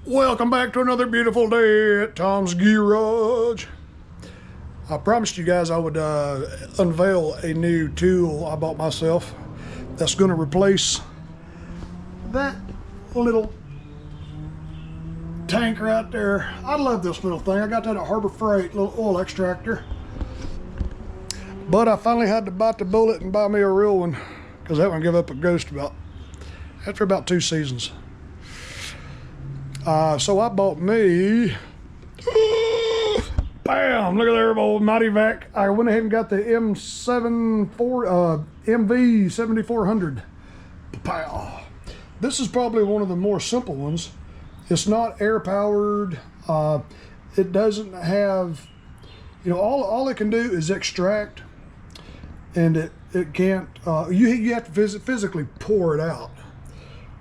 Welcome back to another beautiful day at Tom's Garage. I promised you guys I would unveil a new tool I bought myself that's going to replace that little tank right there. I love this little thing. I got that at Harbor Freight, little oil extractor. But I finally had to bite the bullet and buy me a real one because that one gave up a ghost after about 2 seasons. So I bought me, bam, look at there, old MityVac. I went ahead and got the MV7400. Pow. This is probably one of the more simple ones. It's not air powered. It doesn't have, all it can do is extract, and it can't, you have to physically pour it out,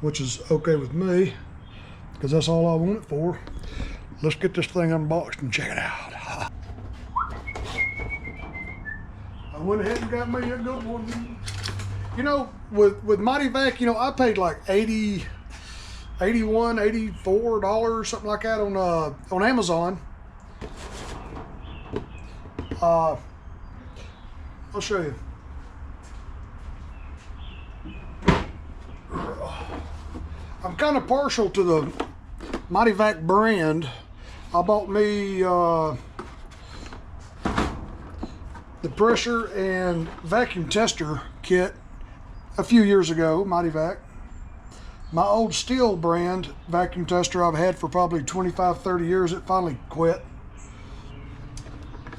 which is okay with me, because that's all I want it for. Let's get this thing unboxed and check it out. I went ahead and got me a good one. With MityVac, I paid like $81, $84, something like that on Amazon. I'll show you. I'm kind of partial to the MityVac brand. I bought me the pressure and vacuum tester kit a few years ago, MityVac. My old Steel brand vacuum tester I've had for probably 25, 30 years, it finally quit.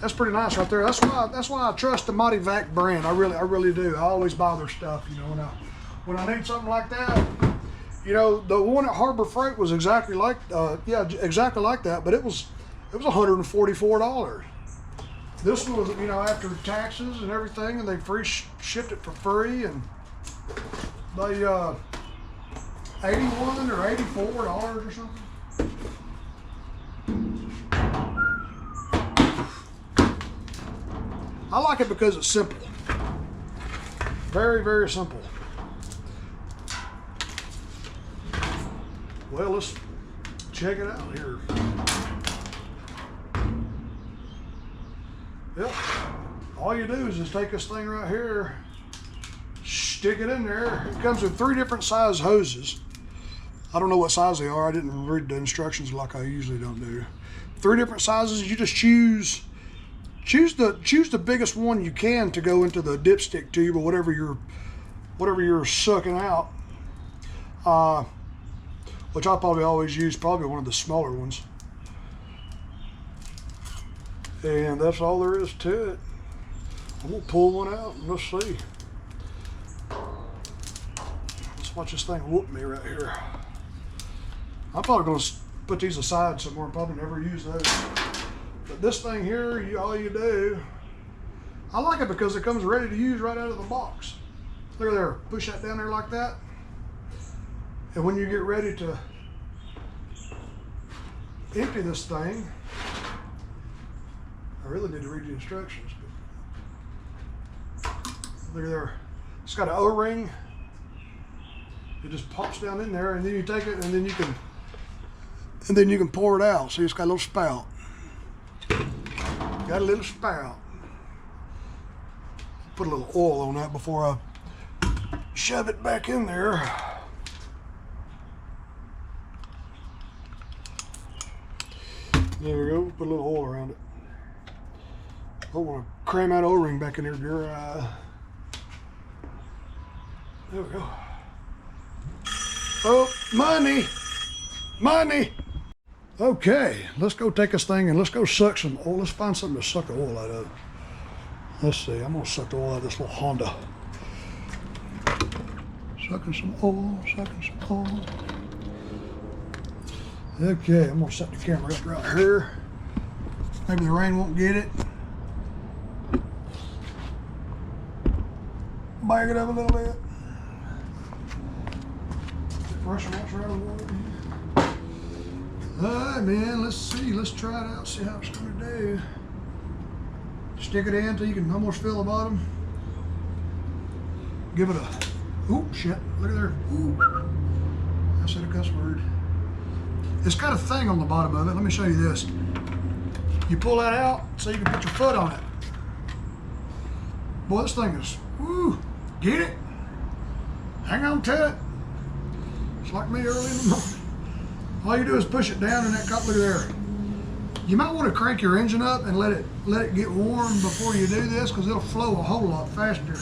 That's pretty nice right there. That's why I trust the MityVac brand. I really do. I always buy their stuff, when I need something like that. The one at Harbor Freight was exactly like that, but it was $144. This was, after taxes and everything, and they shipped it for free, and they $81 or $84 or something. I like it because it's simple. Very, very simple. Well, let's check it out here. Yep. All you do is just take this thing right here, stick it in there. It comes with 3 different size hoses. I don't know what size they are. I didn't read the instructions like I usually don't do. 3 different sizes. You just choose the biggest one you can to go into the dipstick tube or whatever you're sucking out. Which I probably always use one of the smaller ones. And that's all there is to it. I'm gonna pull one out and let's see. Let's watch this thing whoop me right here. I'm probably gonna put these aside somewhere and probably never use those. But this thing here, all you do, I like it because it comes ready to use right out of the box. Look at there, push that down there like that. And when you get ready to empty this thing, I really need to read the instructions. But look at there, it's got an O-ring. It just pops down in there, and then you take it, and then you can pour it out. See, it's got a little spout. Got a little spout. Put a little oil on that before I shove it back in there. There we go, put a little oil around it. I don't want to cram that O-ring back in there dry. There we go. Oh, money! Money! Okay, let's go take this thing and let's go suck some oil. Let's find something to suck the oil out of. Let's see, I'm gonna suck the oil out of this little Honda. Sucking some oil, sucking some oil. Okay, I'm gonna set the camera up right here. Maybe the rain won't get it. Bag it up a little bit. Pressure washer out of the water. Alright, man, let's see. Let's try it out, see how it's gonna do. Stick it in until you can almost feel the bottom. Give it a, oh shit, look at there. Ooh. I said a cuss word. It's got a thing on the bottom of it. Let me show you this. You pull that out so you can put your foot on it. Boy, this thing is, woo, get it? Hang on to it. It's like me early in the morning. All you do is push it down in that cup, look there. You might want to crank your engine up and let it get warm before you do this, because it'll flow a whole lot faster.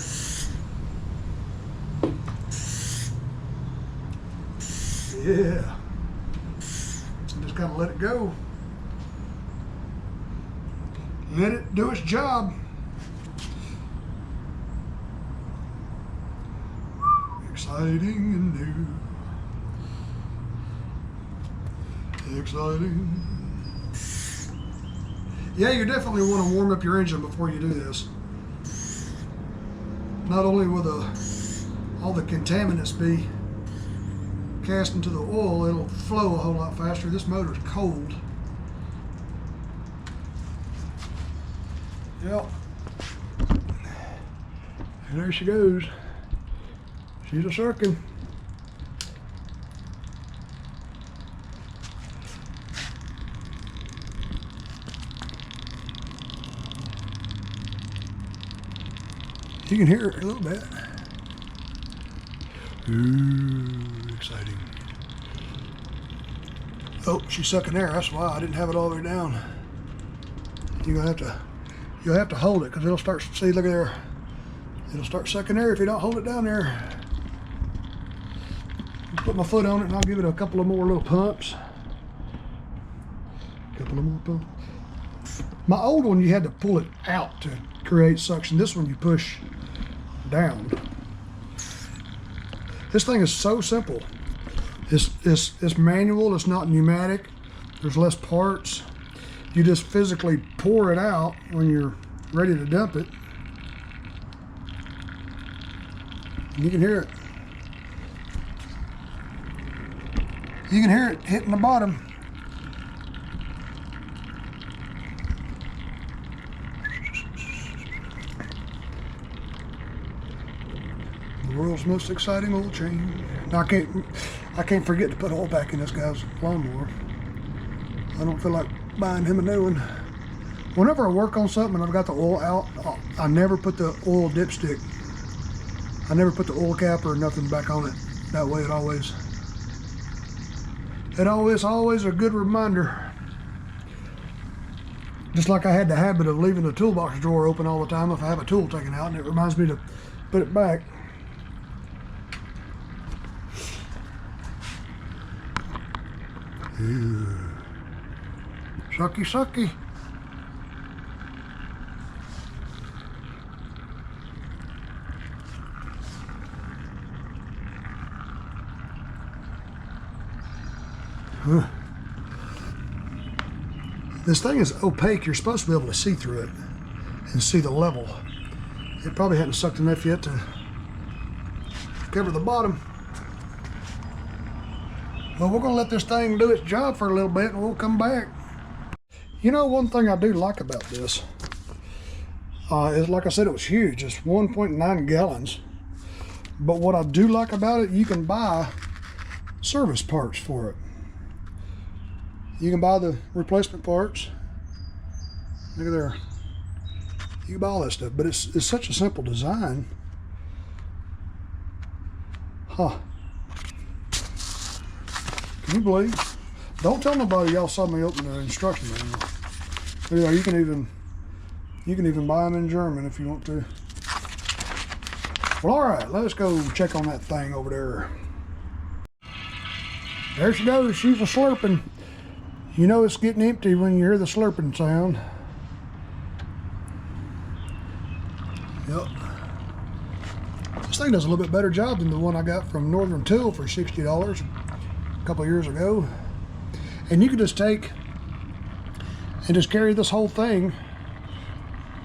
Yeah. Just gotta let it go. Let it do its job. Exciting and new. Exciting. Yeah, you definitely want to warm up your engine before you do this. Not only will all the contaminants be cast into the oil, it'll flow a whole lot faster. This motor's cold. Yep. And there she goes. She's a circling. You can hear it a little bit. Ooh, exciting. Oh, she's sucking air. That's why I didn't have it all the way down. You'll have to hold it, because it'll start, see, look at there. It'll start sucking air if you don't hold it down there. Put my foot on it and I'll give it a couple of more little pumps. My old one, you had to pull it out to create suction. This one you push down. This thing is so simple. It's manual, it's not pneumatic. There's less parts. You just physically pour it out when you're ready to dump it. And you can hear it. You can hear it hitting the bottom. The world's most exciting oil change. Now I can't forget to put oil back in this guy's lawnmower. I don't feel like buying him a new one. Whenever I work on something and I've got the oil out, I never put the oil dipstick. I never put the oil cap or nothing back on it. That way it's always a good reminder. Just like I had the habit of leaving the toolbox drawer open all the time if I have a tool taken out, and it reminds me to put it back. Ew. Sucky, sucky. Huh. This thing is opaque. You're supposed to be able to see through it and see the level. It probably hadn't sucked enough yet to cover the bottom. Well, we're going to let this thing do its job for a little bit and we'll come back. You know, one thing I do like about this is, like I said, it was huge. It's 1.9 gallons. But what I do like about it, you can buy service parts for it. You can buy the replacement parts. Look at there. You can buy all that stuff, but it's such a simple design. Huh. Can you believe? Don't tell nobody y'all saw me open the instruction manual. Yeah, you can even buy them in German if you want to. Well, all right, let's go check on that thing over there. There she goes. She's a slurping. You know it's getting empty when you hear the slurping sound. Yep. This thing does a little bit better job than the one I got from Northern Tool for $60 a couple of years ago. And you can just take and just carry this whole thing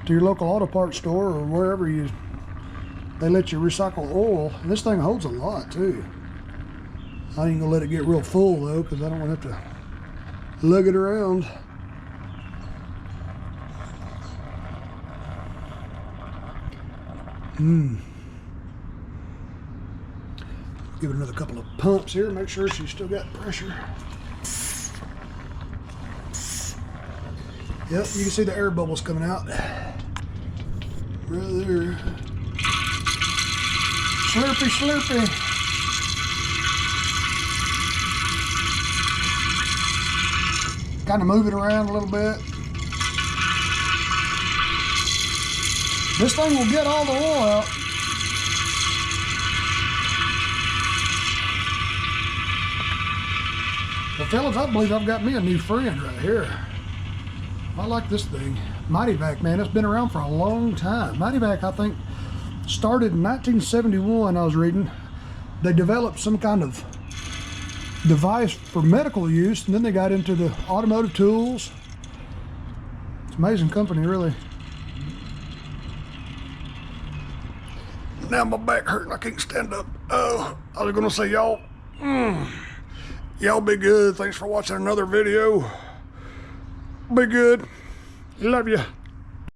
to your local auto parts store or wherever they let you recycle oil. And this thing holds a lot too. I ain't gonna let it get real full though, because I don't want to have to lug it around. Give it another couple of pumps here, make sure she's still got pressure. Yep, you can see the air bubbles coming out. Right there. Slurpy, slurpy. Kind of move it around a little bit. This thing will get all the oil out. Well, fellas, I believe I've got me a new friend right here. I like this thing. MityVac, man, it's been around for a long time. MityVac, I think, started in 1971, I was reading. They developed some kind of device for medical use, and then they got into the automotive tools. It's an amazing company, really. Now my back hurting, I can't stand up. Oh, I was gonna say, y'all, y'all be good. Thanks for watching another video. Be good. Love you.